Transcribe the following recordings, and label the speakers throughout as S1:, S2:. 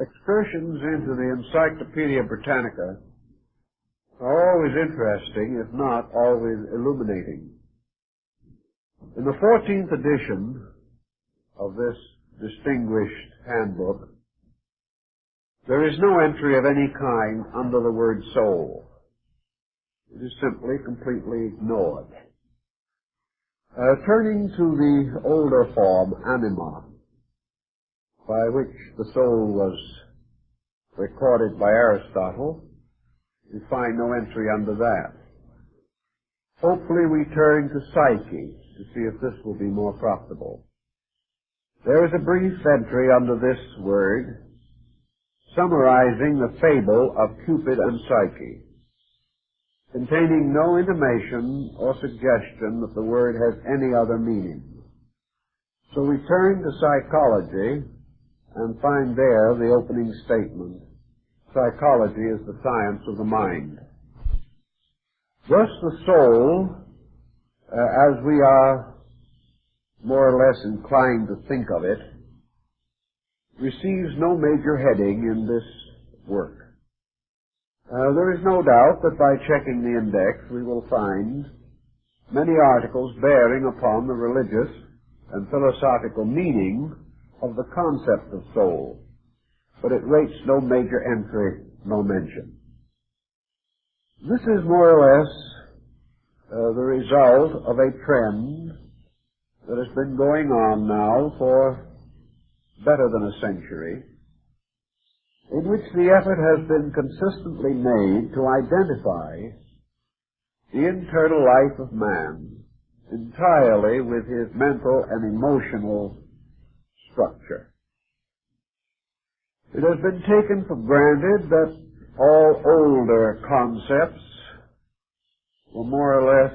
S1: Excursions into the Encyclopedia Britannica are always interesting, if not always illuminating. In the 14th edition of this distinguished handbook, there is no entry of any kind under the word soul. It is simply completely ignored. Turning to the older form, anima, by which the soul was recorded by Aristotle, we find no entry under that. Hopefully we turn to psyche to see if this will be more profitable. There is a brief entry under this word summarizing the fable of Cupid and Psyche, containing no intimation or suggestion that the word has any other meaning. So we turn to psychology and find there the opening statement: psychology is the science of the mind. Thus the soul, as we are more or less inclined to think of it, receives no major heading in this work. There is no doubt that by checking the index we will find many articles bearing upon the religious and philosophical meaning of the concept of soul, but it rates no major entry, no mention. This is more or less the result of a trend that has been going on now for better than a century, in which the effort has been consistently made to identify the internal life of man entirely with his mental and emotional structure. It has been taken for granted that all older concepts were more or less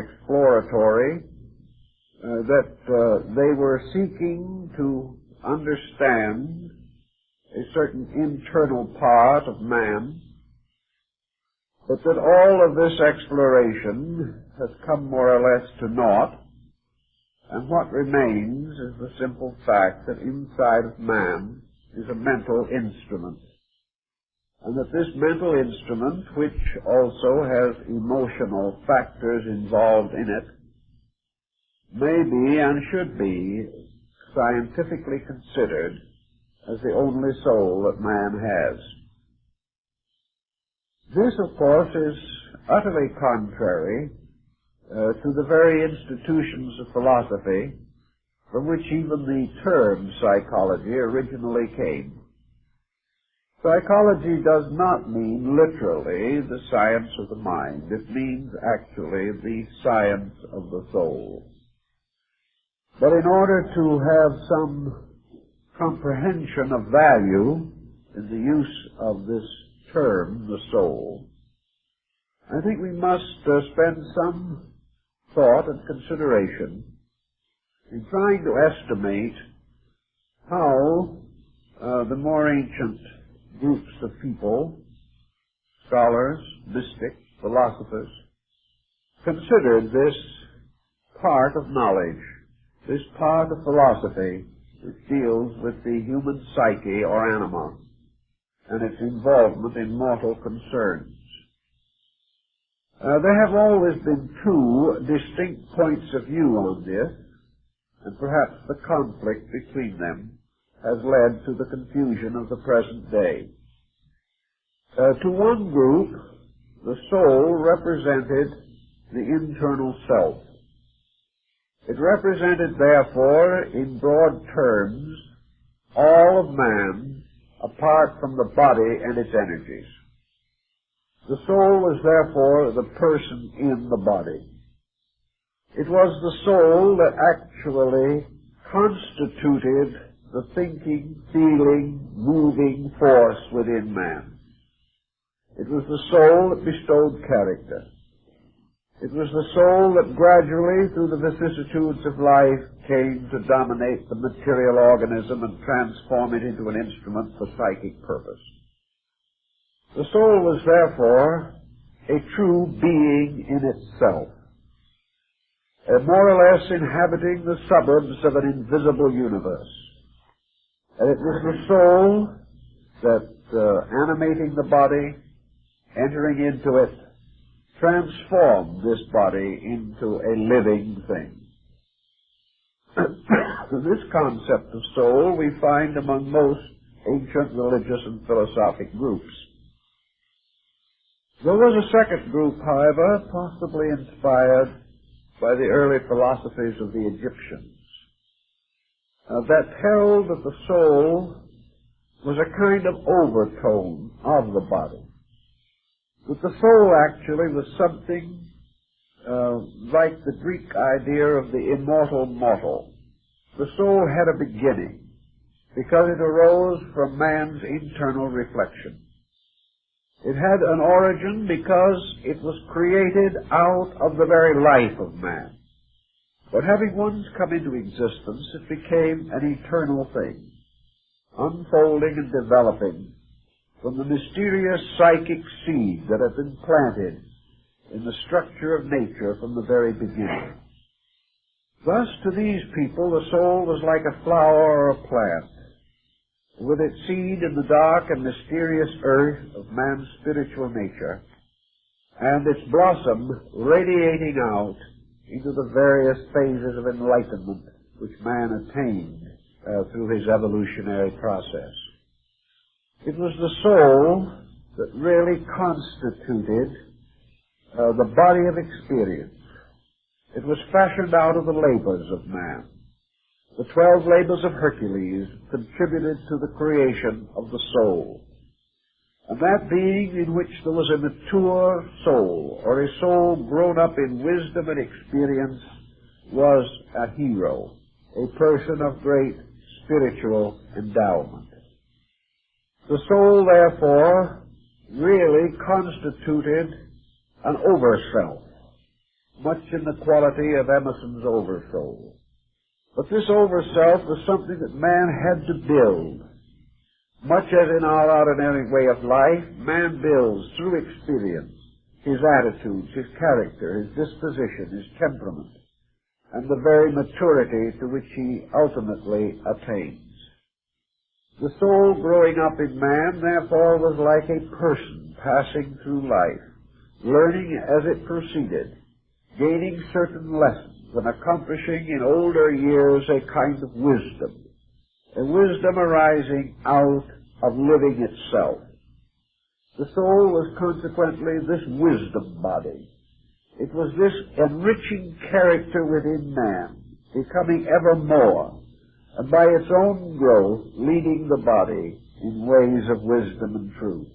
S1: exploratory, that they were seeking to understand a certain internal part of man, but that all of this exploration has come more or less to naught, and what remains is the simple fact that inside of man is a mental instrument, and that this mental instrument, which also has emotional factors involved in it, may be and should be scientifically considered as the only soul that man has. This, of course, is utterly contrary to the very institutions of philosophy from which even the term psychology originally came. Psychology does not mean literally the science of the mind. It means actually the science of the soul. But in order to have some comprehension of value in the use of this term, the soul, I think we must spend some thought and consideration in trying to estimate how the more ancient groups of people, scholars, mystics, philosophers, considered this part of knowledge, this part of philosophy which deals with the human psyche or anima and its involvement in mortal concerns. There have always been two distinct points of view on this, and perhaps the conflict between them has led to the confusion of the present day. To one group, the soul represented the internal self. It represented, therefore, in broad terms, all of man apart from the body and its energies. The soul was therefore the person in the body. It was the soul that actually constituted the thinking, feeling, moving force within man. It was the soul that bestowed character. It was the soul that gradually, through the vicissitudes of life, came to dominate the material organism and transform it into an instrument for psychic purpose. The soul was therefore a true being in itself, more or less inhabiting the suburbs of an invisible universe. And it was the soul that, animating the body, entering into it, transformed this body into a living thing. This concept of soul we find among most ancient religious and philosophic groups. There was a second group, however, possibly inspired by the early philosophies of the Egyptians, that held that the soul was a kind of overtone of the body. That the soul actually was something like the Greek idea of the immortal mortal. The soul had a beginning because it arose from man's internal reflection. It had an origin because it was created out of the very life of man. But having once come into existence, it became an eternal thing, unfolding and developing from the mysterious psychic seed that had been planted in the structure of nature from the very beginning. Thus, to these people, the soul was like a flower or a plant, with its seed in the dark and mysterious earth of man's spiritual nature, and its blossom radiating out into the various phases of enlightenment which man attained through his evolutionary process. It was the soul that really constituted the body of experience. It was fashioned out of the labors of man. The 12 labors of Hercules contributed to the creation of the soul. And that being in which there was a mature soul, or a soul grown up in wisdom and experience, was a hero, a person of great spiritual endowment. The soul, therefore, really constituted an overself, much in the quality of Emerson's oversoul. But this overself was something that man had to build. Much as in our ordinary way of life, man builds through experience his attitudes, his character, his disposition, his temperament, and the very maturity to which he ultimately attains. The soul growing up in man, therefore, was like a person passing through life, learning as it proceeded, gaining certain lessons, and accomplishing in older years a kind of wisdom, a wisdom arising out of living itself. The soul was consequently this wisdom body. It was this enriching character within man, becoming ever more, and by its own growth leading the body in ways of wisdom and truth.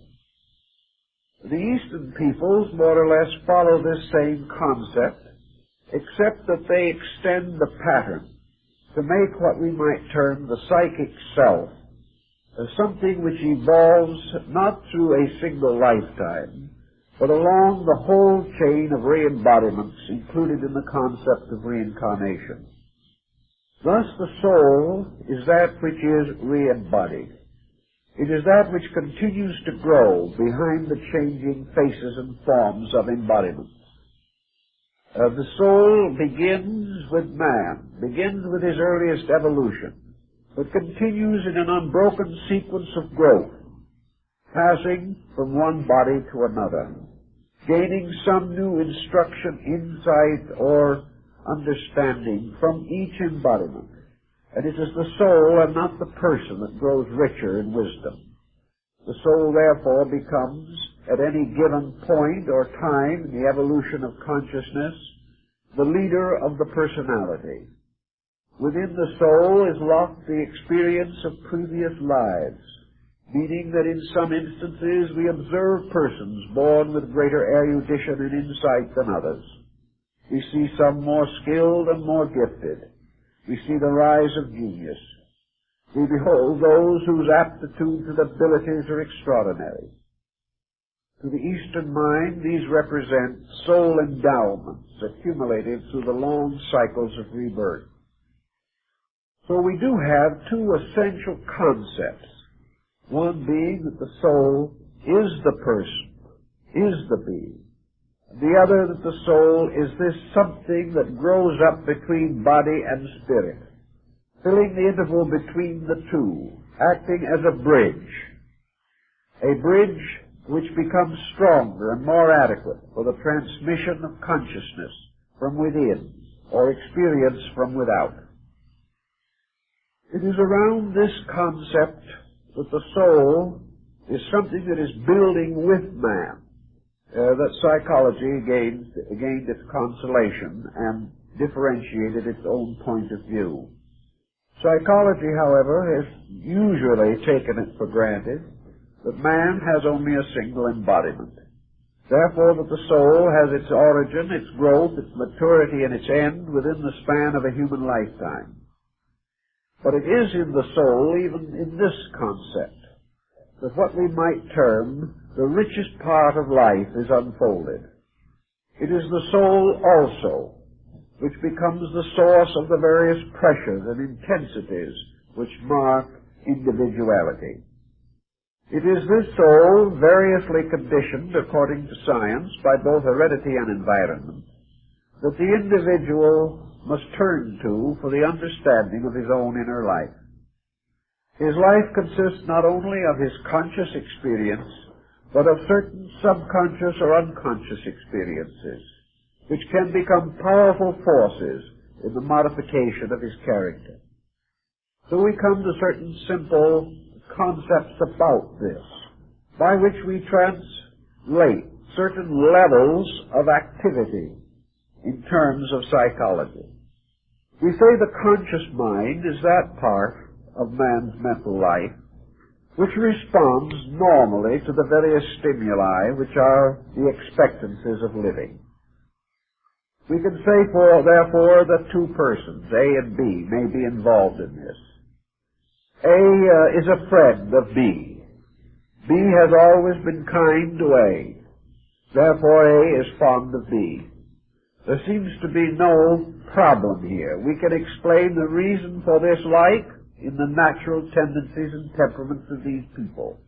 S1: The Eastern peoples more or less follow this same concept, except that they extend the pattern to make what we might term the psychic self as something which evolves not through a single lifetime, but along the whole chain of re-embodiments included in the concept of reincarnation. Thus the soul is that which is re-embodied. It is that which continues to grow behind the changing faces and forms of embodiment. The soul begins with man, begins with his earliest evolution, but continues in an unbroken sequence of growth, passing from one body to another, gaining some new instruction, insight, or understanding from each embodiment. And it is the soul and not the person that grows richer in wisdom. The soul, therefore, becomes, at any given point or time in the evolution of consciousness, the leader of the personality. Within the soul is locked the experience of previous lives, meaning that in some instances we observe persons born with greater erudition and insight than others. We see some more skilled and more gifted. We see the rise of genius. We behold those whose aptitudes and abilities are extraordinary. To the Eastern mind, these represent soul endowments accumulated through the long cycles of rebirth. So we do have two essential concepts, one being that the soul is the person, is the being, and the other that the soul is this something that grows up between body and spirit, filling the interval between the two, acting as a bridge which becomes stronger and more adequate for the transmission of consciousness from within or experience from without. It is around this concept that the soul is something that is building with man that psychology gained its consolation and differentiated its own point of view. Psychology, however, has usually taken it for granted that man has only a single embodiment. Therefore, that the soul has its origin, its growth, its maturity, and its end within the span of a human lifetime. But it is in the soul, even in this concept, that what we might term the richest part of life is unfolded. It is the soul also which becomes the source of the various pressures and intensities which mark individuality. It is this soul, variously conditioned according to science by both heredity and environment, that the individual must turn to for the understanding of his own inner life. His life consists not only of his conscious experience, but of certain subconscious or unconscious experiences, which can become powerful forces in the modification of his character. So we come to certain simple concepts about this, by which we translate certain levels of activity in terms of psychology. We say the conscious mind is that part of man's mental life which responds normally to the various stimuli which are the expectancies of living. We can say, therefore, that two persons, A and B, may be involved in this. A is a friend of B. B has always been kind to A. Therefore, A is fond of B. There seems to be no problem here. We can explain the reason for this like in the natural tendencies and temperaments of these people.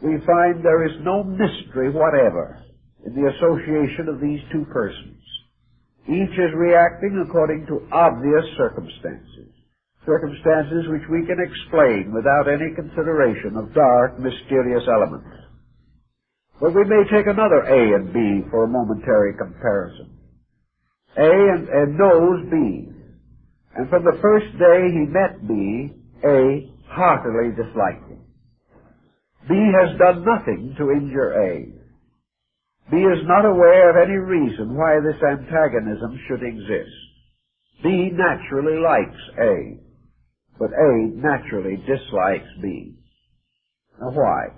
S1: We find there is no mystery whatever in the association of these two persons. Each is reacting according to obvious circumstances which we can explain without any consideration of dark, mysterious elements. But we may take another A and B for a momentary comparison. A knows B, and from the first day he met B, A heartily disliked him. B has done nothing to injure A. B is not aware of any reason why this antagonism should exist. B naturally likes A, but A naturally dislikes B. Now why?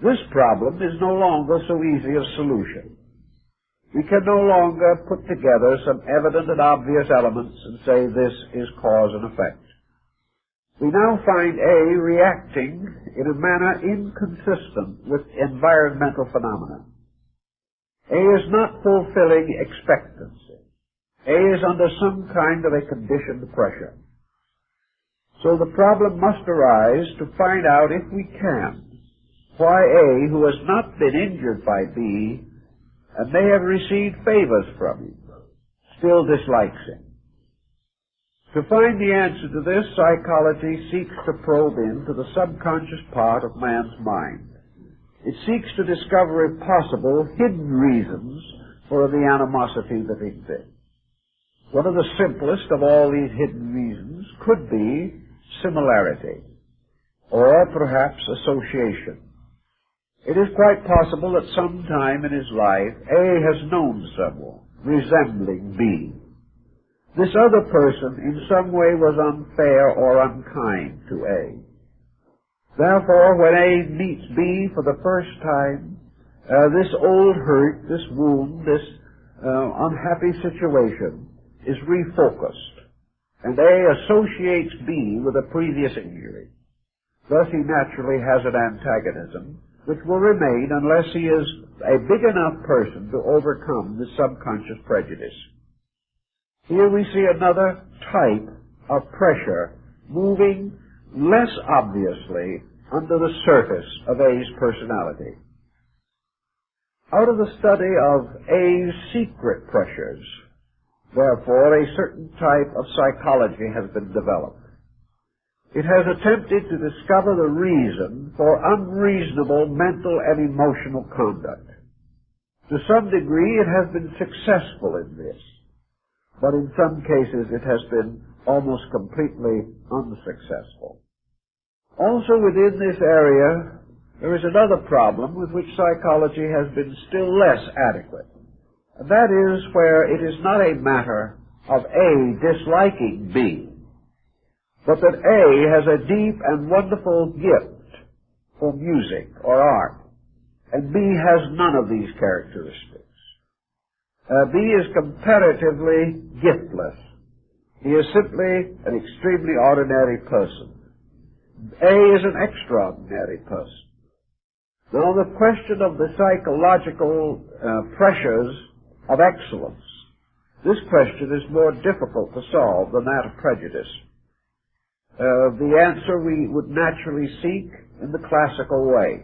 S1: This problem is no longer so easy of solution. We can no longer put together some evident and obvious elements and say this is cause and effect. We now find A reacting in a manner inconsistent with environmental phenomena. A is not fulfilling expectancy. A is under some kind of a conditioned pressure. So the problem must arise to find out, if we can, why A, who has not been injured by B, and may have received favors from him, still dislikes him. To find the answer to this, psychology seeks to probe into the subconscious part of man's mind. It seeks to discover, if possible, hidden reasons for the animosity that exists. One of the simplest of all these hidden reasons could be similarity, or perhaps association. It is quite possible that sometime in his life, A has known someone resembling B. This other person in some way was unfair or unkind to A. Therefore, when A meets B for the first time, this old hurt, this wound, this unhappy situation is refocused, and A associates B with a previous injury. Thus he naturally has an antagonism which will remain unless he is a big enough person to overcome the subconscious prejudice. Here we see another type of pressure moving less obviously under the surface of A's personality. Out of the study of A's secret pressures, therefore, a certain type of psychology has been developed. It has attempted to discover the reason for unreasonable mental and emotional conduct. To some degree, it has been successful in this, but in some cases it has been almost completely unsuccessful. Also within this area, there is another problem with which psychology has been still less adequate. And that is where it is not a matter of A disliking B, but that A has a deep and wonderful gift for music or art, and B has none of these characteristics. B is comparatively giftless. He is simply an extremely ordinary person. A is an extraordinary person. Now, the question of the psychological pressures of excellence, this question is more difficult to solve than that of prejudice. The answer we would naturally seek in the classical way,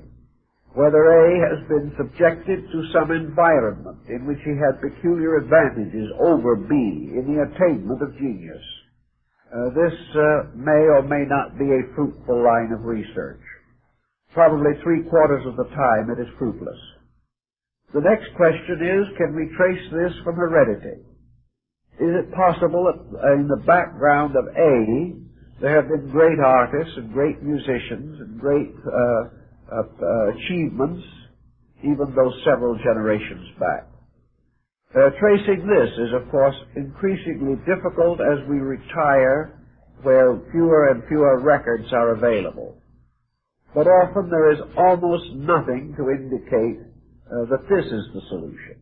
S1: whether A has been subjected to some environment in which he had peculiar advantages over B in the attainment of genius. This may or may not be a fruitful line of research. Probably 3/4 of the time it is fruitless. The next question is, can we trace this from heredity? Is it possible that in the background of A there have been great artists and great musicians and great achievements, even though several generations back? Tracing this is, of course, increasingly difficult as we retire where fewer and fewer records are available. But often there is almost nothing to indicate that this is the solution.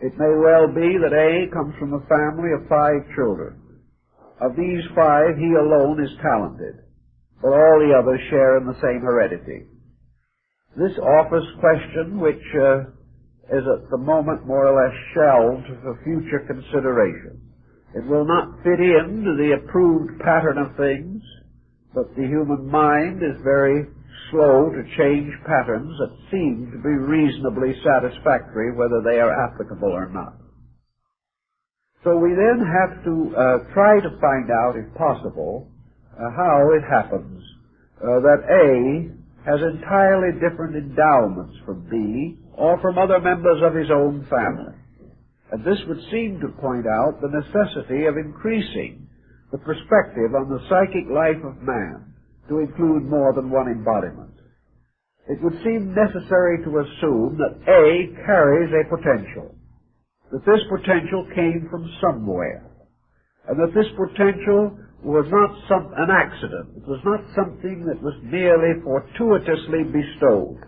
S1: It may well be that A comes from a family of 5 children. Of these 5, he alone is talented, but all the others share in the same heredity. This offers question which is at the moment more or less shelved for future consideration. It will not fit into the approved pattern of things, but the human mind is very slow to change patterns that seem to be reasonably satisfactory, whether they are applicable or not. So we then have to try to find out, if possible, how it happens that A has entirely different endowments from B or from other members of his own family. And this would seem to point out the necessity of increasing the perspective on the psychic life of man to include more than one embodiment. It would seem necessary to assume that A carries a potential, that this potential came from somewhere, and that this potential was not an accident. It was not something that was merely fortuitously bestowed.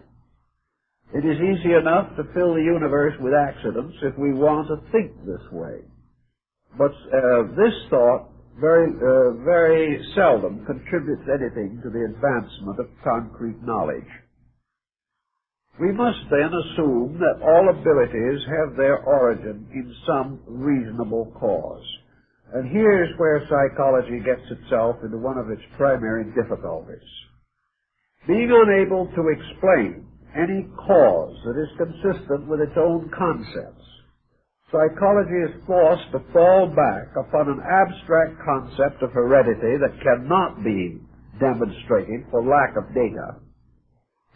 S1: It is easy enough to fill the universe with accidents if we want to think this way. But this thought very seldom contributes anything to the advancement of concrete knowledge. We must then assume that all abilities have their origin in some reasonable cause. And here's where psychology gets itself into one of its primary difficulties. Being unable to explain any cause that is consistent with its own concepts, psychology is forced to fall back upon an abstract concept of heredity that cannot be demonstrated for lack of data,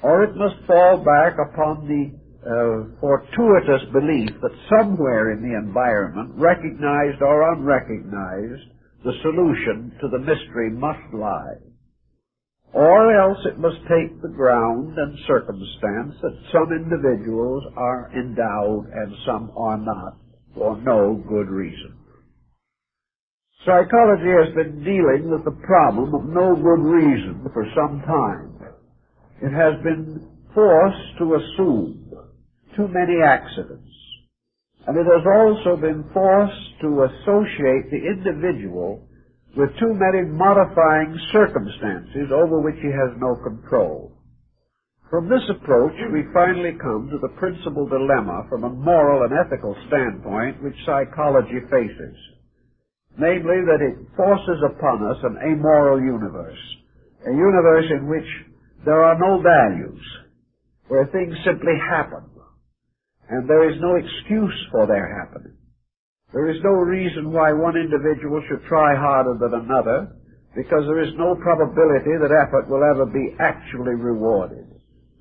S1: or it must fall back upon the fortuitous belief that somewhere in the environment, recognized or unrecognized, the solution to the mystery must lie. Or else it must take the ground and circumstance that some individuals are endowed and some are not, for no good reason. Psychology has been dealing with the problem of no good reason for some time. It has been forced to assume too many accidents, and it has also been forced to associate the individual with too many modifying circumstances over which he has no control. From this approach, we finally come to the principal dilemma from a moral and ethical standpoint which psychology faces, namely that it forces upon us an amoral universe, a universe in which there are no values, where things simply happen, and there is no excuse for their happening. There is no reason why one individual should try harder than another, because there is no probability that effort will ever be actually rewarded.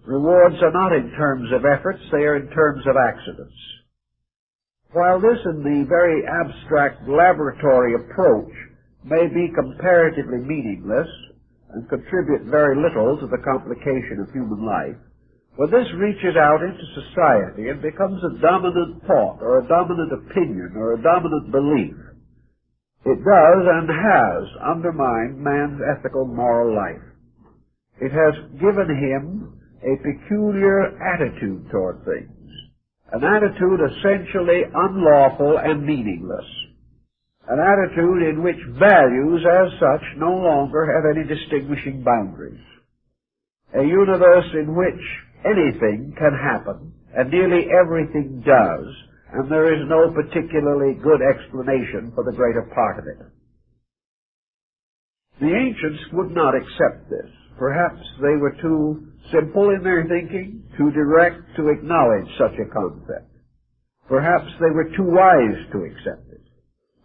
S1: Rewards are not in terms of efforts, they are in terms of accidents. While this in the very abstract laboratory approach may be comparatively meaningless and contribute very little to the complication of human life, when this reaches out into society and becomes a dominant thought or a dominant opinion or a dominant belief, it does and has undermined man's ethical moral life. It has given him a peculiar attitude toward things, an attitude essentially unlawful and meaningless, an attitude in which values as such no longer have any distinguishing boundaries, a universe in which anything can happen and nearly everything does, and there is no particularly good explanation for the greater part of it. The ancients would not accept this. Perhaps they were too simple in their thinking, too direct to acknowledge such a concept. Perhaps they were too wise to accept it.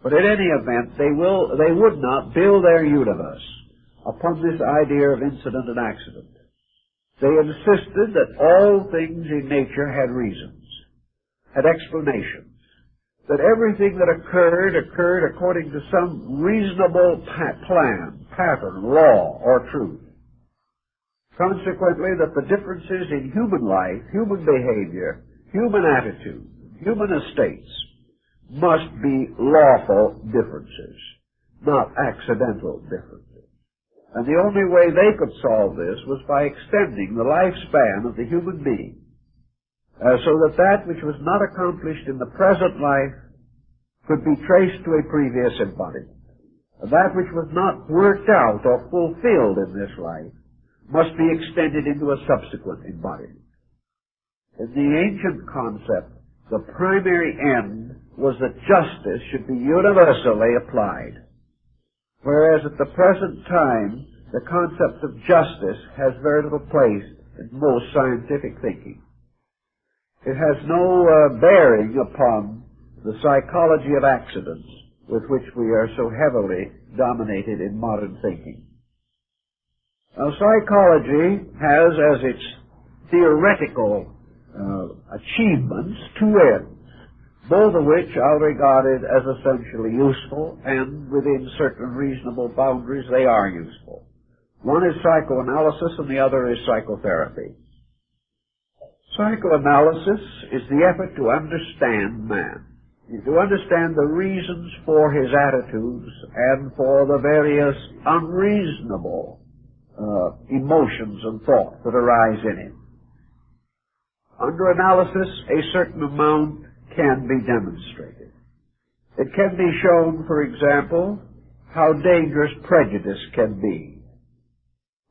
S1: But in any event, they would not build their universe upon this idea of incident and accident. They insisted that all things in nature had reasons, had explanations, that everything that occurred according to some reasonable plan, pattern, law, or truth. Consequently, that the differences in human life, human behavior, human attitude, human estates must be lawful differences, not accidental differences. And the only way they could solve this was by extending the lifespan of the human being, so that that which was not accomplished in the present life could be traced to a previous embodiment. And that which was not worked out or fulfilled in this life must be extended into a subsequent embodiment. In the ancient concept, the primary end was that justice should be universally applied, whereas at the present time, the concept of justice has very little place in most scientific thinking. It has no bearing upon the psychology of accidents with which we are so heavily dominated in modern thinking. Now, psychology has as its theoretical achievements two ends, both of which are regarded as essentially useful, and within certain reasonable boundaries they are useful. One is psychoanalysis and the other is psychotherapy. Psychoanalysis is the effort to understand man, to understand the reasons for his attitudes and for the various unreasonable emotions and thoughts that arise in him. Under analysis, a certain amount can be demonstrated. It can be shown, for example, how dangerous prejudice can be.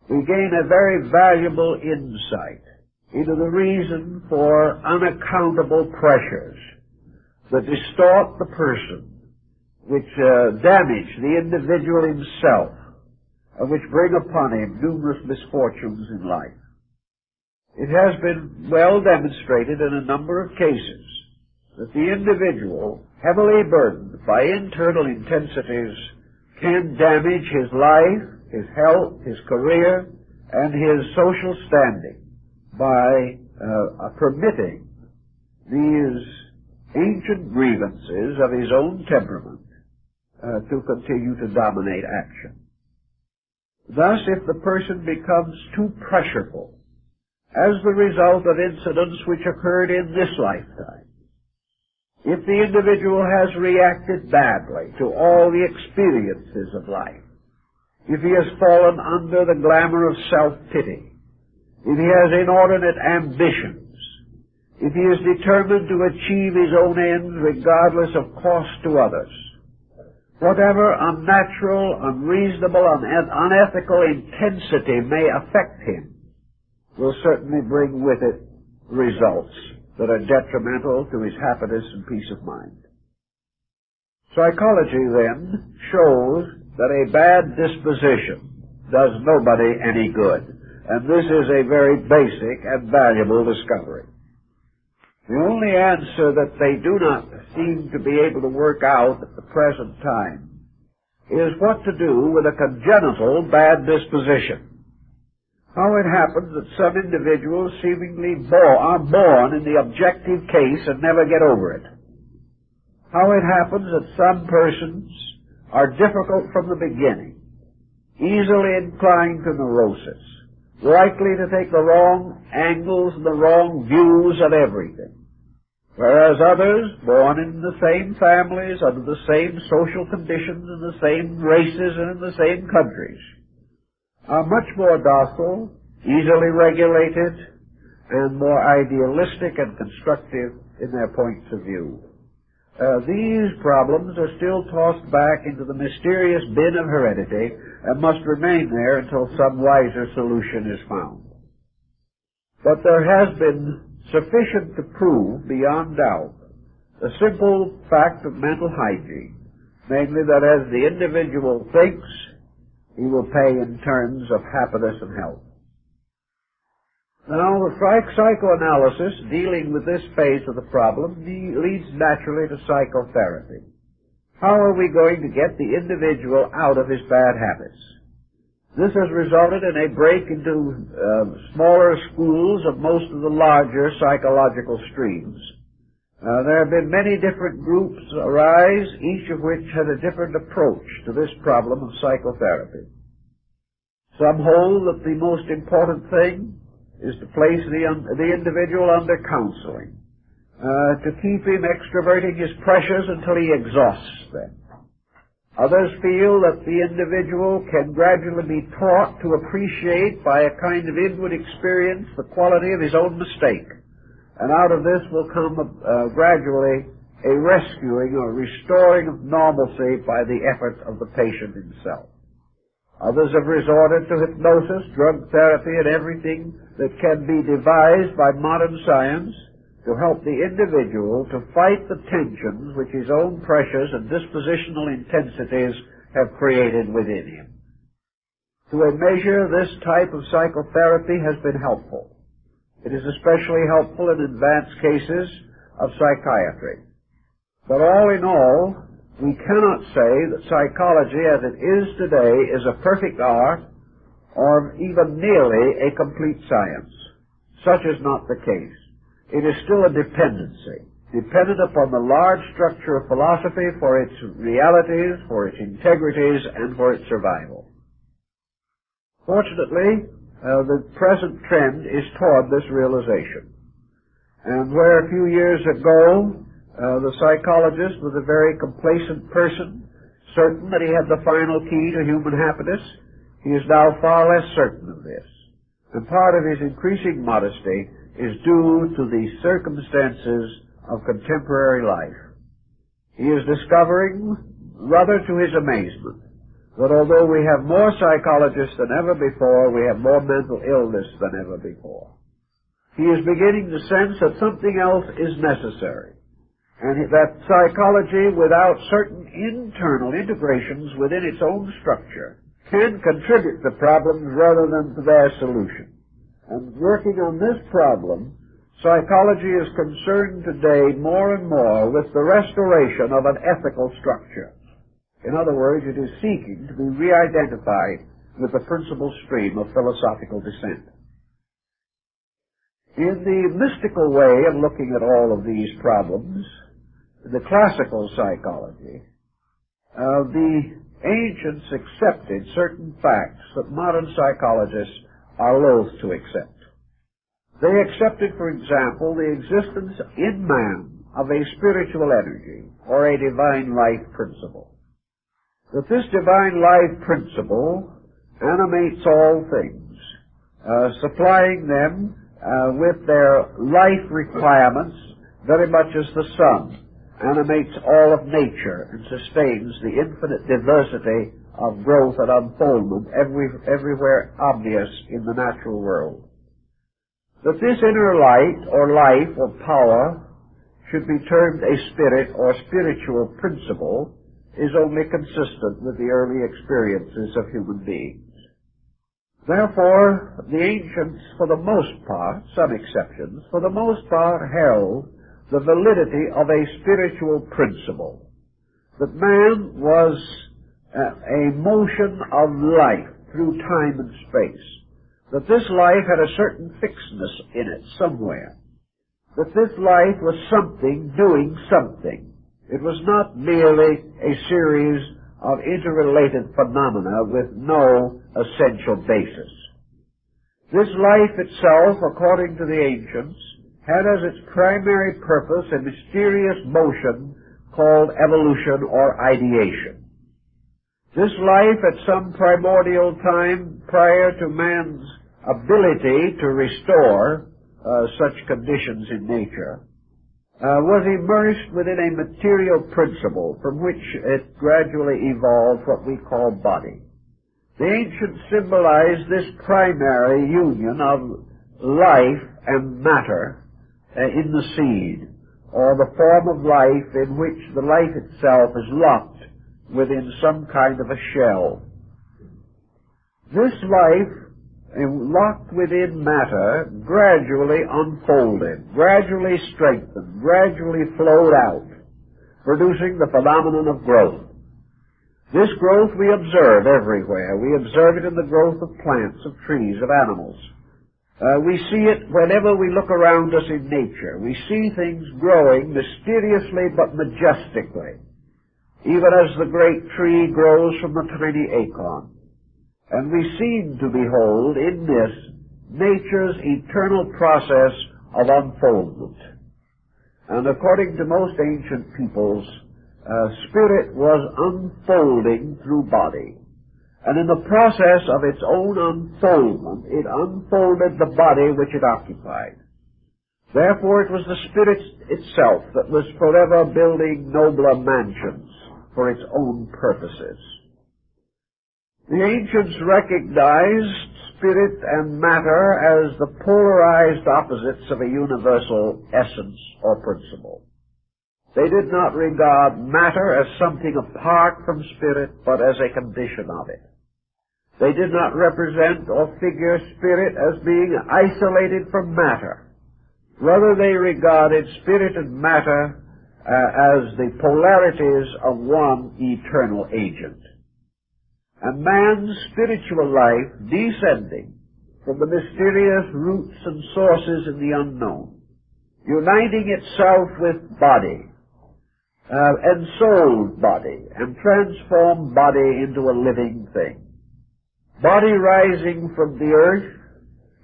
S1: We gain a very valuable insight into the reason for unaccountable pressures that distort the person, which damage the individual himself, and which bring upon him numerous misfortunes in life. It has been well demonstrated in a number of cases that the individual, heavily burdened by internal intensities, can damage his life, his health, his career, and his social standing by permitting these ancient grievances of his own temperament to continue to dominate action. Thus, if the person becomes too pressureful as the result of incidents which occurred in this lifetime, if the individual has reacted badly to all the experiences of life, if he has fallen under the glamour of self-pity, if he has inordinate ambitions, if he is determined to achieve his own ends regardless of cost to others, whatever unnatural, unreasonable, and unethical intensity may affect him will certainly bring with it results that are detrimental to his happiness and peace of mind. Psychology, then, shows that a bad disposition does nobody any good, and this is a very basic and valuable discovery. The only answer that they do not seem to be able to work out at the present time is what to do with a congenital bad disposition. How it happens that some individuals seemingly are born in the objective case and never get over it. How it happens that some persons are difficult from the beginning, easily inclined to neurosis, likely to take the wrong angles and the wrong views of everything, whereas others, born in the same families, under the same social conditions, in the same races, and in the same countries, are much more docile, easily regulated, and more idealistic and constructive in their points of view. These problems are still tossed back into the mysterious bin of heredity and must remain there until some wiser solution is found. But there has been sufficient to prove, beyond doubt, the simple fact of mental hygiene, namely that as the individual thinks, he will pay in terms of happiness and health. Now, the psychoanalysis dealing with this phase of the problem leads naturally to psychotherapy. How are we going to get the individual out of his bad habits? This has resulted in a break into smaller schools of most of the larger psychological streams. There have been many different groups arise, each of which has a different approach to this problem of psychotherapy. Some hold that the most important thing is to place the individual under counseling, to keep him extroverting his pressures until he exhausts them. Others feel that the individual can gradually be taught to appreciate by a kind of inward experience the quality of his own mistake. And out of this will come gradually a rescuing or restoring of normalcy by the effort of the patient himself. Others have resorted to hypnosis, drug therapy, and everything that can be devised by modern science to help the individual to fight the tensions which his own pressures and dispositional intensities have created within him. To a measure, this type of psychotherapy has been helpful. It is especially helpful in advanced cases of psychiatry. But all in all, we cannot say that psychology as it is today is a perfect art or even nearly a complete science. Such is not the case. It is still a dependency, dependent upon the large structure of philosophy for its realities, for its integrities, and for its survival. Fortunately, the present trend is toward this realization. And where a few years ago the psychologist was a very complacent person, certain that he had the final key to human happiness, he is now far less certain of this. And part of his increasing modesty is due to the circumstances of contemporary life. He is discovering, rather to his amazement, that although we have more psychologists than ever before, we have more mental illness than ever before. He is beginning to sense that something else is necessary, and that psychology, without certain internal integrations within its own structure, can contribute to problems rather than to their solution. And working on this problem, psychology is concerned today more and more with the restoration of an ethical structure. In other words, it is seeking to be re-identified with the principal stream of philosophical descent. In the mystical way of looking at all of these problems, the classical psychology, the ancients accepted certain facts that modern psychologists are loath to accept. They accepted, for example, the existence in man of a spiritual energy or a divine life principle. That this divine life principle animates all things, supplying them with their life requirements very much as the sun animates all of nature and sustains the infinite diversity of growth and unfoldment everywhere obvious in the natural world. That this inner light or life or power should be termed a spirit or spiritual principle is only consistent with the early experiences of human beings. Therefore, the ancients, for the most part, some exceptions, for the most part held the validity of a spiritual principle, that man was a motion of life through time and space, that this life had a certain fixedness in it somewhere, that this life was something doing something. It was not merely a series of interrelated phenomena with no essential basis. This life itself, according to the ancients, had as its primary purpose a mysterious motion called evolution or ideation. This life at some primordial time prior to man's ability to restore such conditions in nature was immersed within a material principle from which it gradually evolved what we call body. The ancients symbolized this primary union of life and matter in the seed, or the form of life in which the life itself is locked within some kind of a shell. This life, locked within matter, gradually unfolded, gradually strengthened, gradually flowed out, producing the phenomenon of growth. This growth we observe everywhere. We observe it in the growth of plants, of trees, of animals. We see it whenever we look around us in nature. We see things growing mysteriously but majestically, even as the great tree grows from the tiny acorn. And we seem to behold in this nature's eternal process of unfoldment. And according to most ancient peoples, spirit was unfolding through body. And in the process of its own unfoldment, it unfolded the body which it occupied. Therefore, it was the spirit itself that was forever building nobler mansions for its own purposes. The ancients recognized spirit and matter as the polarized opposites of a universal essence or principle. They did not regard matter as something apart from spirit, but as a condition of it. They did not represent or figure spirit as being isolated from matter. Rather, they regarded spirit and matter as the polarities of one eternal agent. And man's spiritual life, descending from the mysterious roots and sources in the unknown, uniting itself with body, ensouled body, and transformed body into a living thing. Body rising from the earth,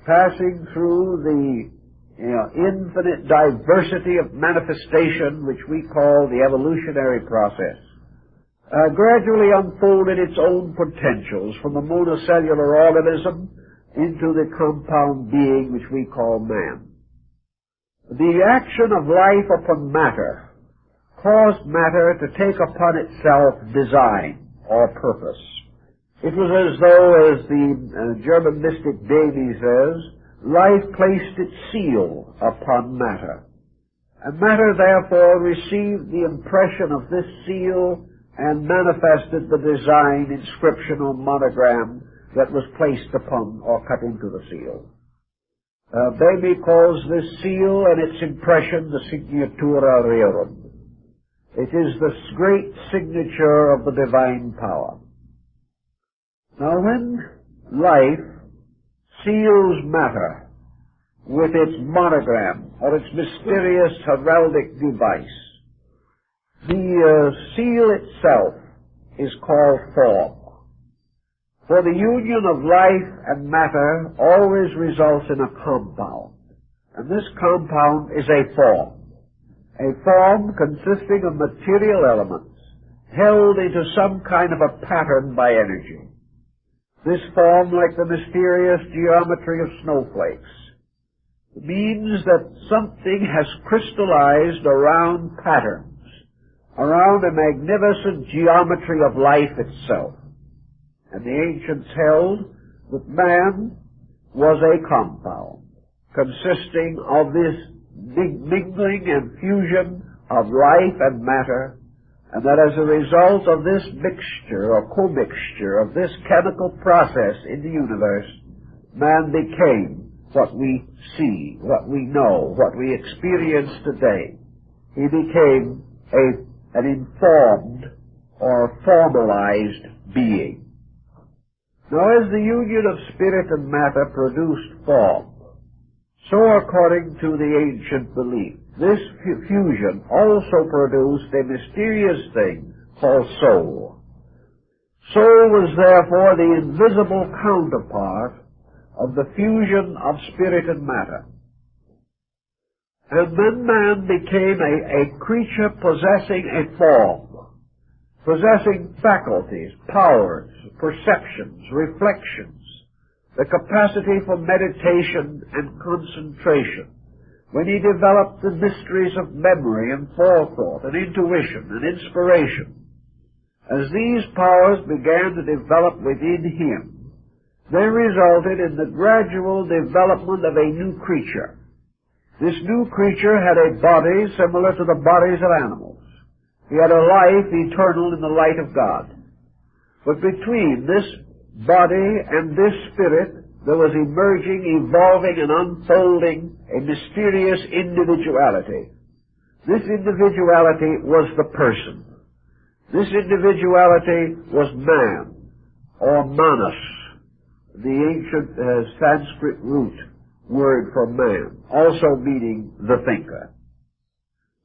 S1: passing through the infinite diversity of manifestation, which we call the evolutionary process, gradually unfolded its own potentials from the monocellular organism into the compound being which we call man. The action of life upon matter caused matter to take upon itself design or purpose. It was as though, as the German mystic Davy says, life placed its seal upon matter. And matter therefore received the impression of this seal and manifested the design, inscription, or monogram that was placed upon or cut into the seal. Davy calls this seal and its impression the signatura rerum. It is the great signature of the divine power. Now, when life seals matter with its monogram or its mysterious heraldic device, the seal itself is called form. For the union of life and matter always results in a compound, and this compound is a form consisting of material elements held into some kind of a pattern by energy. This form, like the mysterious geometry of snowflakes, means that something has crystallized around patterns, around a magnificent geometry of life itself. And the ancients held that man was a compound, consisting of this mingling and fusion of life and matter, and that as a result of this mixture or commixture of this chemical process in the universe, man became what we see, what we know, what we experience today. He became an informed or formalized being. Now, as the union of spirit and matter produced form, so according to the ancient belief, this fusion also produced a mysterious thing called soul. Soul was therefore the invisible counterpart of the fusion of spirit and matter. And then man became a creature possessing a form, possessing faculties, powers, perceptions, reflections, the capacity for meditation and concentration, when he developed the mysteries of memory and forethought and intuition and inspiration. As these powers began to develop within him, they resulted in the gradual development of a new creature. This new creature had a body similar to the bodies of animals. He had a life eternal in the light of God. But between this body and this spirit, there was emerging, evolving, and unfolding a mysterious individuality. This individuality was the person. This individuality was man, or manas, the ancient Sanskrit root word for man, also meaning the thinker.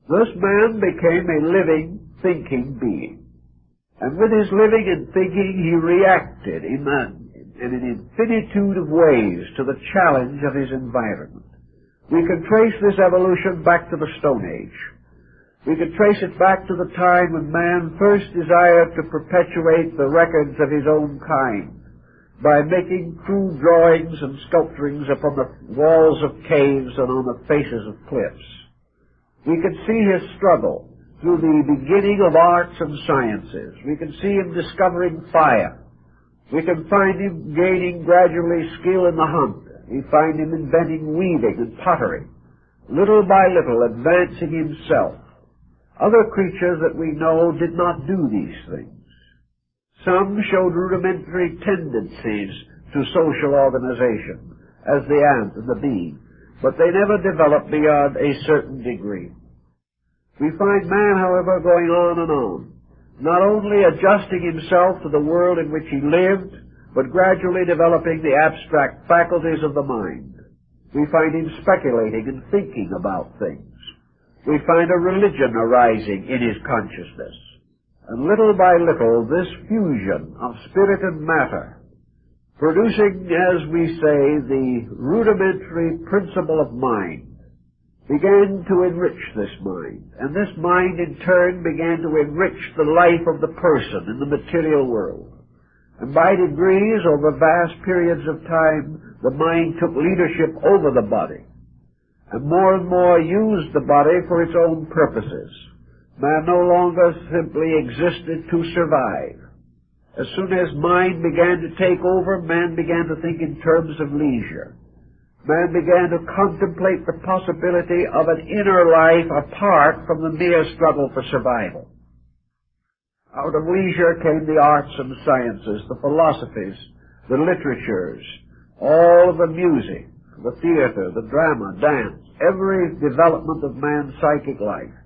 S1: Thus man became a living, thinking being. And with his living and thinking, he reacted in an infinitude of ways to the challenge of his environment. We can trace this evolution back to the Stone Age. We can trace it back to the time when man first desired to perpetuate the records of his own kind by making crude drawings and sculpturings upon the walls of caves and on the faces of cliffs. We can see his struggle through the beginning of arts and sciences. We can see him discovering fire. We can find him gaining gradually skill in the hunt. We find him inventing weaving and pottery, little by little advancing himself. Other creatures that we know did not do these things. Some showed rudimentary tendencies to social organization, as the ant and the bee, but they never developed beyond a certain degree. We find man, however, going on and on, not only adjusting himself to the world in which he lived, but gradually developing the abstract faculties of the mind. We find him speculating and thinking about things. We find a religion arising in his consciousness. And little by little, this fusion of spirit and matter, producing, as we say, the rudimentary principle of mind, began to enrich this mind. And this mind, in turn, began to enrich the life of the person in the material world. And by degrees, over vast periods of time, the mind took leadership over the body, and more used the body for its own purposes. Man no longer simply existed to survive. As soon as mind began to take over, man began to think in terms of leisure. Man began to contemplate the possibility of an inner life apart from the mere struggle for survival. Out of leisure came the arts and sciences, the philosophies, the literatures, all of the music, the theater, the drama, dance, every development of man's psychic life.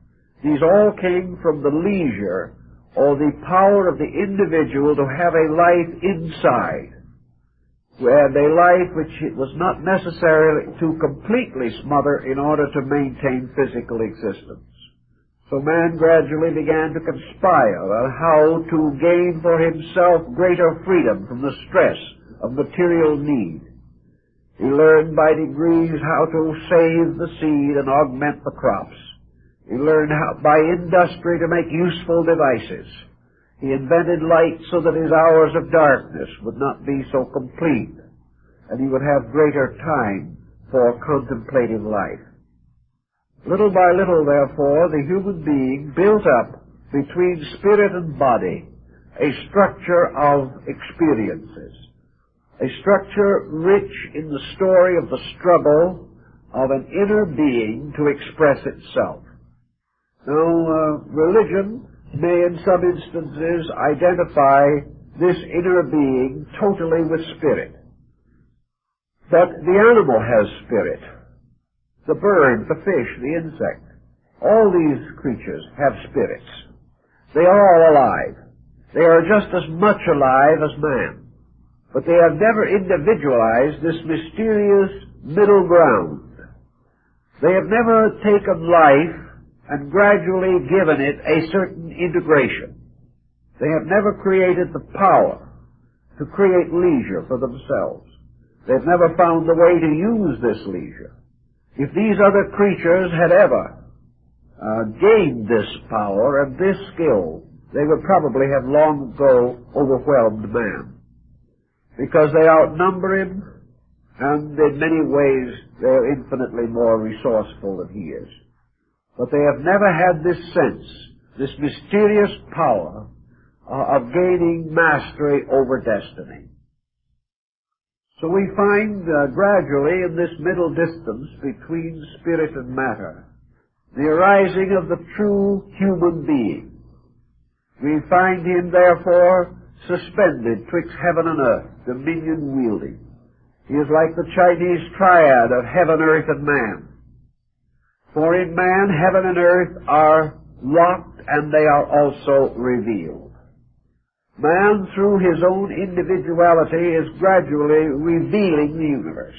S1: These all came from the leisure or the power of the individual to have a life inside, and a life which it was not necessary to completely smother in order to maintain physical existence. So man gradually began to conspire on how to gain for himself greater freedom from the stress of material need. He learned by degrees how to save the seed and augment the crops. He learned how, by industry, to make useful devices. He invented light so that his hours of darkness would not be so complete, and he would have greater time for contemplative life. Little by little, therefore, the human being built up between spirit and body a structure of experiences, a structure rich in the story of the struggle of an inner being to express itself. Now, religion may in some instances identify this inner being totally with spirit. But the animal has spirit. The bird, the fish, the insect, all these creatures have spirits. They are all alive. They are just as much alive as man. But they have never individualized this mysterious middle ground. They have never taken life and gradually given it a certain integration. They have never created the power to create leisure for themselves. They've never found the way to use this leisure. If these other creatures had ever gained this power and this skill, they would probably have long ago overwhelmed man, because they outnumber him, and in many ways they are infinitely more resourceful than he is. But they have never had this sense, this mysterious power of gaining mastery over destiny. So we find gradually in this middle distance between spirit and matter the arising of the true human being. We find him therefore suspended twixt heaven and earth, dominion wielding. He is like the Chinese triad of heaven, earth, and man. For in man, heaven and earth are locked, and they are also revealed. Man, through his own individuality, is gradually revealing the universe.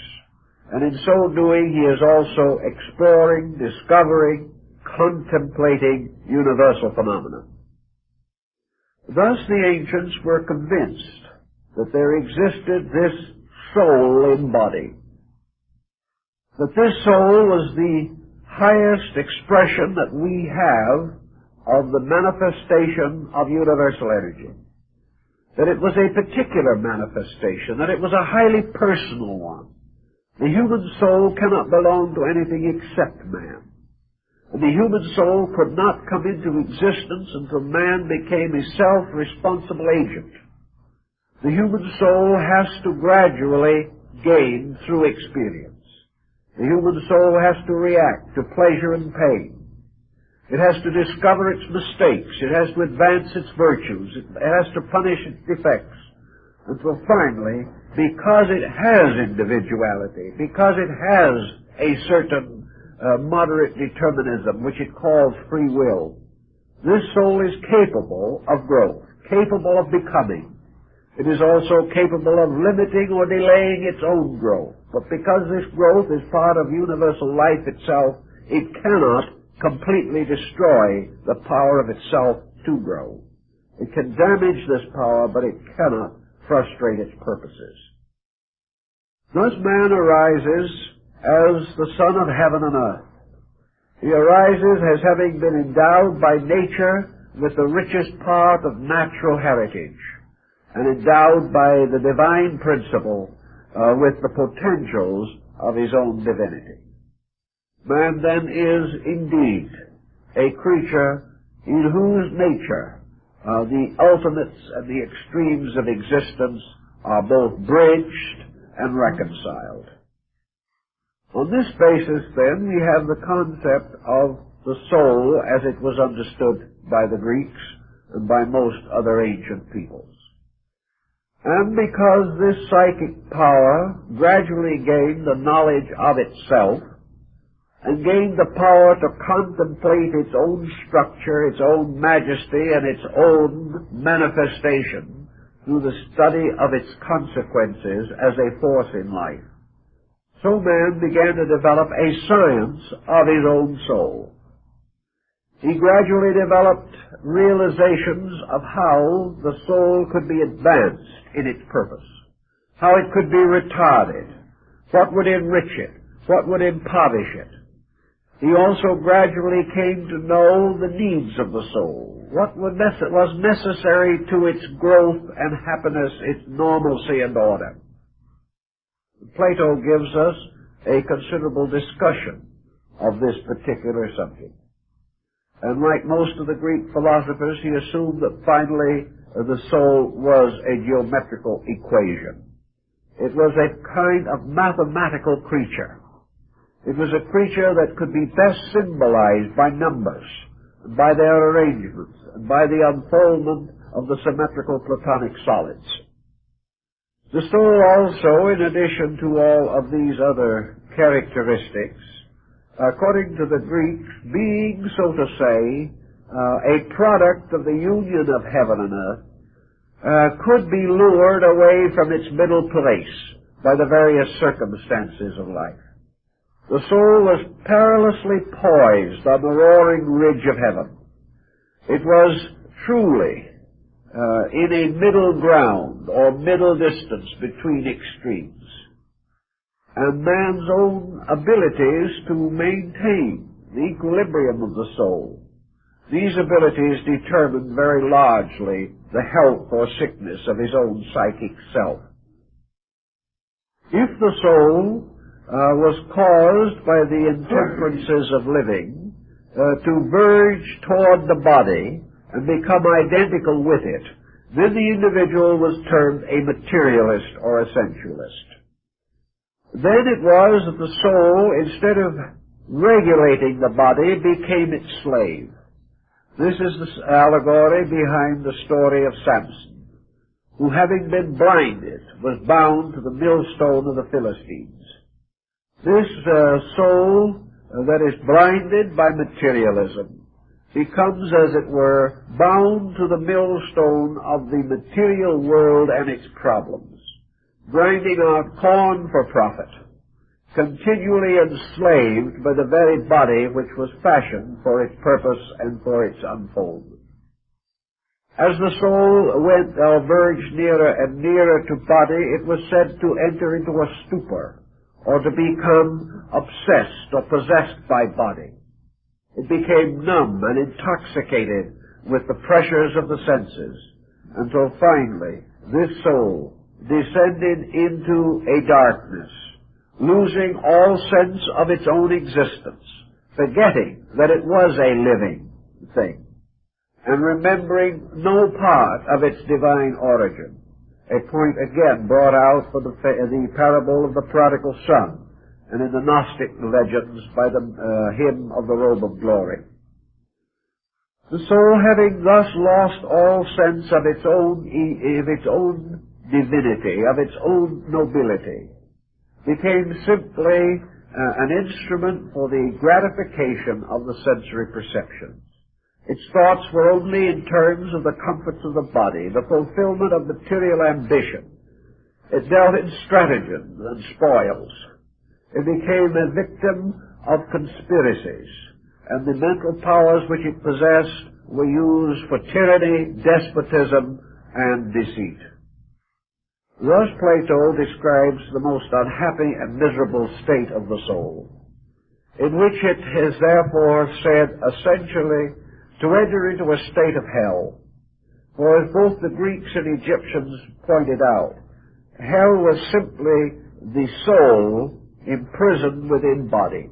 S1: And in so doing, he is also exploring, discovering, contemplating universal phenomena. Thus the ancients were convinced that there existed this soul in body, that this soul was the highest expression that we have of the manifestation of universal energy, that it was a particular manifestation, that it was a highly personal one. The human soul cannot belong to anything except man. And the human soul could not come into existence until man became a self-responsible agent. The human soul has to gradually gain through experience. The human soul has to react to pleasure and pain. It has to discover its mistakes. It has to advance its virtues. It has to punish its defects. Until finally, because it has individuality, because it has a certain moderate determinism, which it calls free will, this soul is capable of growth, capable of becoming. It is also capable of limiting or delaying its own growth. But because this growth is part of universal life itself, it cannot completely destroy the power of itself to grow. It can damage this power, but it cannot frustrate its purposes. Thus man arises as the Son of heaven and earth. He arises as having been endowed by nature with the richest part of natural heritage, and endowed by the divine principle with the potentials of his own divinity. Man then is indeed a creature in whose nature the ultimates and the extremes of existence are both bridged and reconciled. On this basis, then, we have the concept of the soul as it was understood by the Greeks and by most other ancient peoples. And because this psychic power gradually gained the knowledge of itself and gained the power to contemplate its own structure, its own majesty, and its own manifestation through the study of its consequences as a force in life, so man began to develop a science of his own soul. He gradually developed realizations of how the soul could be advanced in its purpose, how it could be retarded, what would enrich it, what would impoverish it. He also gradually came to know the needs of the soul, what was necessary to its growth and happiness, its normalcy and order. Plato gives us a considerable discussion of this particular subject. And like most of the Greek philosophers, he assumed that finally the soul was a geometrical equation. It was a kind of mathematical creature. It was a creature that could be best symbolized by numbers, by their arrangements, and by the unfoldment of the symmetrical Platonic solids. The soul also, in addition to all of these other characteristics, according to the Greeks, being, so to say, a product of the union of heaven and earth, could be lured away from its middle place by the various circumstances of life. The soul was perilously poised on the roaring ridge of heaven. It was truly in a middle ground or middle distance between extremes. And man's own abilities to maintain the equilibrium of the soul, these abilities determine very largely the health or sickness of his own psychic self. If the soul was caused by the intemperances of living to verge toward the body and become identical with it, then the individual was termed a materialist or a sensualist. Then it was that the soul, instead of regulating the body, became its slave. This is the allegory behind the story of Samson, who, having been blinded, was bound to the millstone of the Philistines. This soul that is blinded by materialism becomes, as it were, bound to the millstone of the material world and its problems, grinding out corn for profit, continually enslaved by the very body which was fashioned for its purpose and for its unfoldment. As the soul went or verged nearer and nearer to body, it was said to enter into a stupor, or to become obsessed or possessed by body. It became numb and intoxicated with the pressures of the senses, until finally this soul descended into a darkness, losing all sense of its own existence, forgetting that it was a living thing, and remembering no part of its divine origin. A point again brought out for the parable of the prodigal son, and in the Gnostic legends by the hymn of the robe of glory. The soul, having thus lost all sense of its own divinity, of its own nobility, became simply an instrument for the gratification of the sensory perceptions. Its thoughts were only in terms of the comforts of the body, the fulfillment of material ambition. It dealt in stratagems and spoils. It became a victim of conspiracies, and the mental powers which it possessed were used for tyranny, despotism, and deceit. Thus Plato describes the most unhappy and miserable state of the soul, in which it is therefore said essentially to enter into a state of hell. For as both the Greeks and Egyptians pointed out, hell was simply the soul imprisoned within body,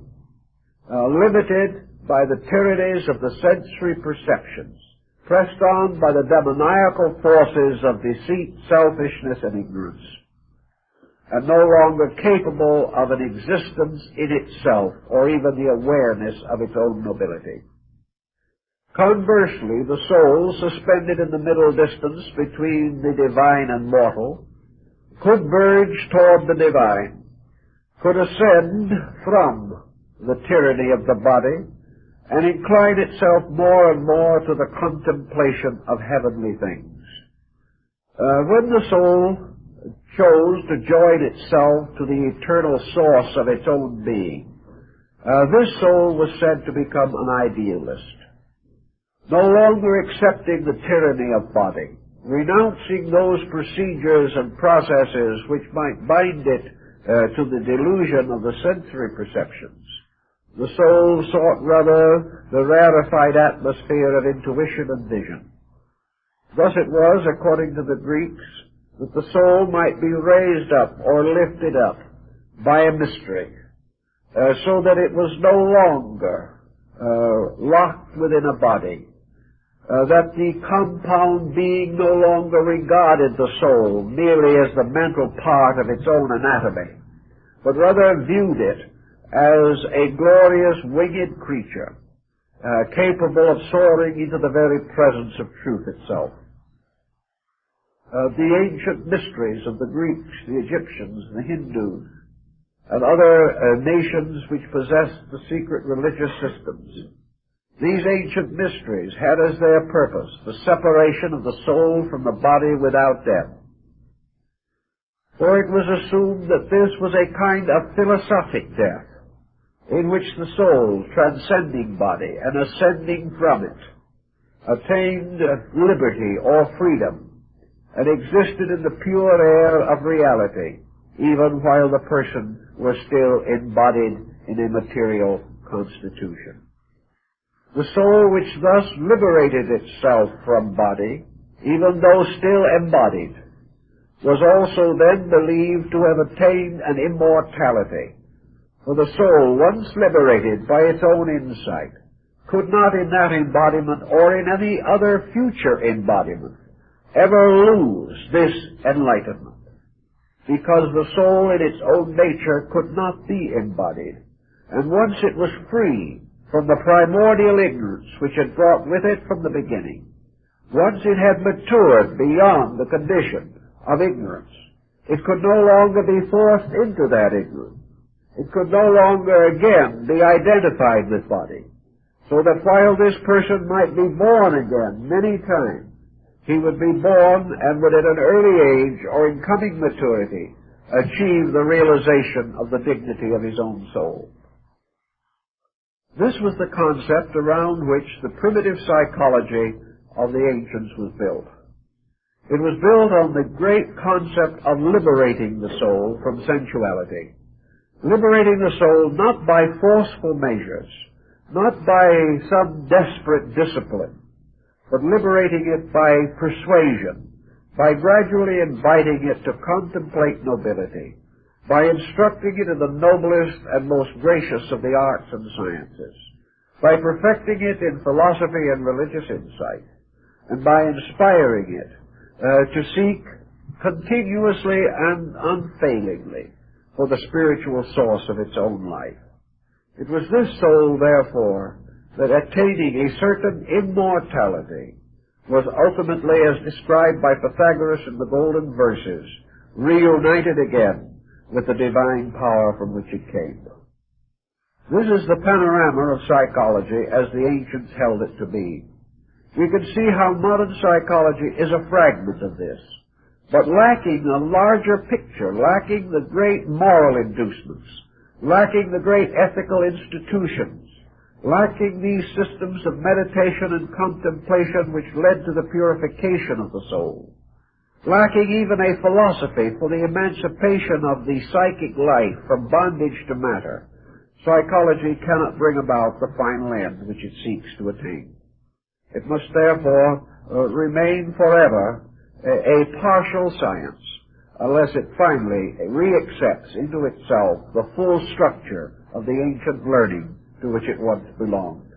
S1: limited by the tyrannies of the sensory perceptions, pressed on by the demoniacal forces of deceit, selfishness, and ignorance, and no longer capable of an existence in itself or even the awareness of its own nobility. Conversely, the soul, suspended in the middle distance between the divine and mortal, could verge toward the divine, could ascend from the tyranny of the body, and incline itself more and more to the contemplation of heavenly things. When the soul chose to join itself to the eternal source of its own being, this soul was said to become an idealist, no longer accepting the tyranny of body, renouncing those procedures and processes which might bind it to the delusion of the sensory perceptions. The soul sought rather the rarefied atmosphere of intuition and vision. Thus it was, according to the Greeks, that the soul might be raised up or lifted up by a mystery, so that it was no longer locked within a body, that the compound being no longer regarded the soul merely as the mental part of its own anatomy, but rather viewed it as a glorious winged creature, capable of soaring into the very presence of truth itself. The ancient mysteries of the Greeks, the Egyptians, the Hindus, and other nations which possessed the secret religious systems These ancient mysteries had as their purpose the separation of the soul from the body without death. For it was assumed that this was a kind of philosophic death, in which the soul, transcending body and ascending from it, attained liberty or freedom, and existed in the pure air of reality, even while the person was still embodied in a material constitution. The soul which thus liberated itself from body, even though still embodied, was also then believed to have attained an immortality. For the soul, once liberated by its own insight, could not in that embodiment or in any other future embodiment ever lose this enlightenment, because the soul in its own nature could not be embodied, and once it was free from the primordial ignorance which had brought with it from the beginning, once it had matured beyond the condition of ignorance, it could no longer be forced into that ignorance. It could no longer again be identified with body, so that while this person might be born again many times, he would be born and would at an early age or in coming maturity achieve the realization of the dignity of his own soul. This was the concept around which the primitive psychology of the ancients was built. It was built on the great concept of liberating the soul from sensuality. Liberating the soul not by forceful measures, not by some desperate discipline, but liberating it by persuasion, by gradually inviting it to contemplate nobility, by instructing it in the noblest and most gracious of the arts and sciences, by perfecting it in philosophy and religious insight, and by inspiring it to seek continuously and unfailingly for the spiritual source of its own life. It was this soul, therefore, that attaining a certain immortality was ultimately, as described by Pythagoras in the Golden Verses, reunited again with the divine power from which it came. This is the panorama of psychology as the ancients held it to be. We can see how modern psychology is a fragment of this, but lacking a larger picture, lacking the great moral inducements, lacking the great ethical institutions, lacking these systems of meditation and contemplation which led to the purification of the soul, lacking even a philosophy for the emancipation of the psychic life from bondage to matter, psychology cannot bring about the final end which it seeks to attain. It must therefore remain forever a partial science, unless it finally re-accepts into itself the full structure of the ancient learning to which it once belonged.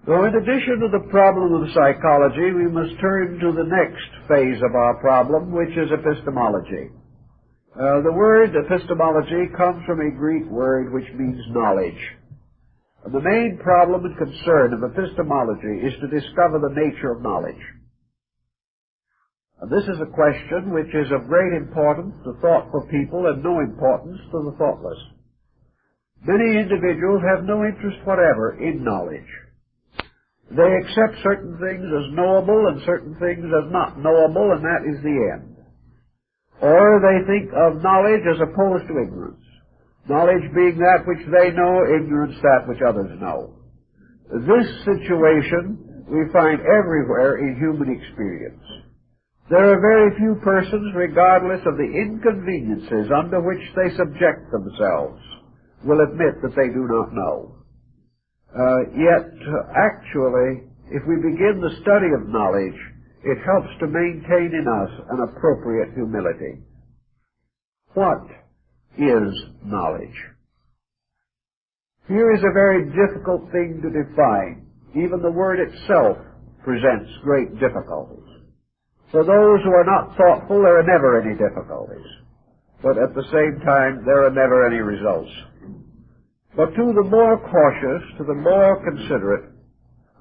S1: So in addition to the problem of psychology, we must turn to the next phase of our problem, which is epistemology. The word epistemology comes from a Greek word which means knowledge. And the main problem and concern of epistemology is to discover the nature of knowledge. And this is a question which is of great importance to thoughtful people and no importance to the thoughtless. Many individuals have no interest whatever in knowledge. They accept certain things as knowable and certain things as not knowable, and that is the end. Or they think of knowledge as opposed to ignorance. Knowledge being that which they know, ignorance that which others know. This situation we find everywhere in human experience. There are very few persons, regardless of the inconveniences under which they subject themselves, will admit that they do not know. Yet, actually, if we begin the study of knowledge, it helps to maintain in us an appropriate humility. What is knowledge? Here is a very difficult thing to define. Even the word itself presents great difficulties. For those who are not thoughtful, there are never any difficulties. But at the same time, there are never any results. But to the more cautious, to the more considerate,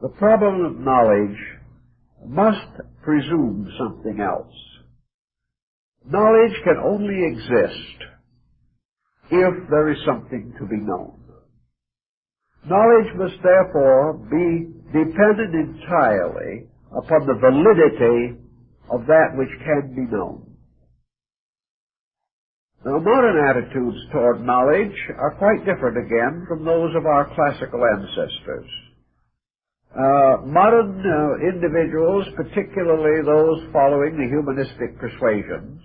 S1: the problem of knowledge must presume something else. Knowledge can only exist if there is something to be known. Knowledge must therefore be dependent entirely upon the validity of that which can be known. Now, modern attitudes toward knowledge are quite different again from those of our classical ancestors. Modern individuals, particularly those following the humanistic persuasions,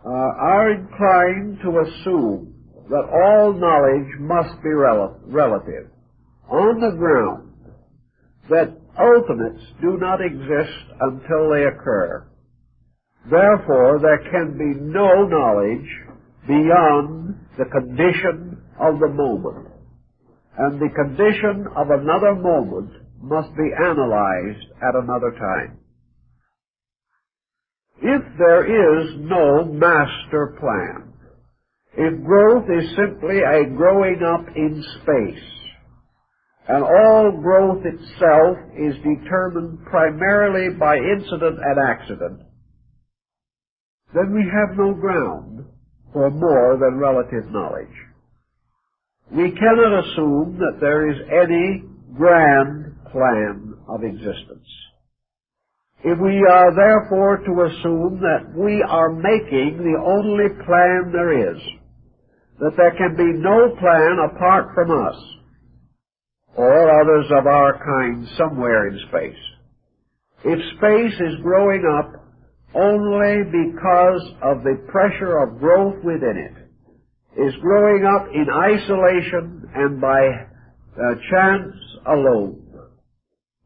S1: are inclined to assume that all knowledge must be relative, on the ground that ultimates do not exist until they occur. Therefore, there can be no knowledge beyond the condition of the moment, and the condition of another moment must be analyzed at another time. If there is no master plan, if growth is simply a growing up in space, and all growth itself is determined primarily by incident and accident, then we have no ground for more than relative knowledge. We cannot assume that there is any grand plan of existence. If we are therefore to assume that we are making the only plan there is, that there can be no plan apart from us, or others of our kind somewhere in space, if space is growing up only because of the pressure of growth within it, is growing up in isolation and by chance alone,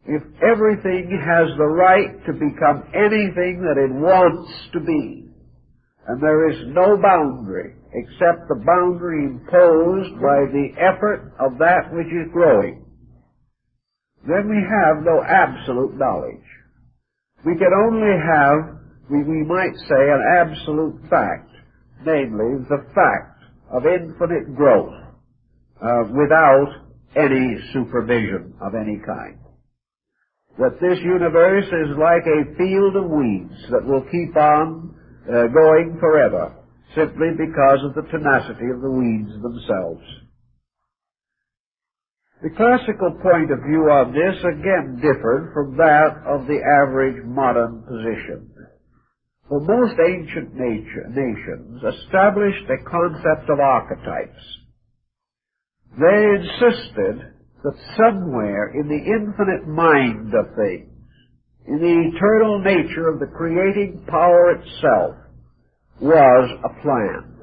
S1: if everything has the right to become anything that it wants to be, and there is no boundary except the boundary imposed by the effort of that which is growing, then we have no absolute knowledge. We can only have, we might say, an absolute fact, namely the fact of infinite growth, without any supervision of any kind. That this universe is like a field of weeds that will keep on going forever, simply because of the tenacity of the weeds themselves. The classical point of view on this again differed from that of the average modern position. For most ancient nations established a concept of archetypes. They insisted that somewhere in the infinite mind of things, in the eternal nature of the creating power itself, was a plan.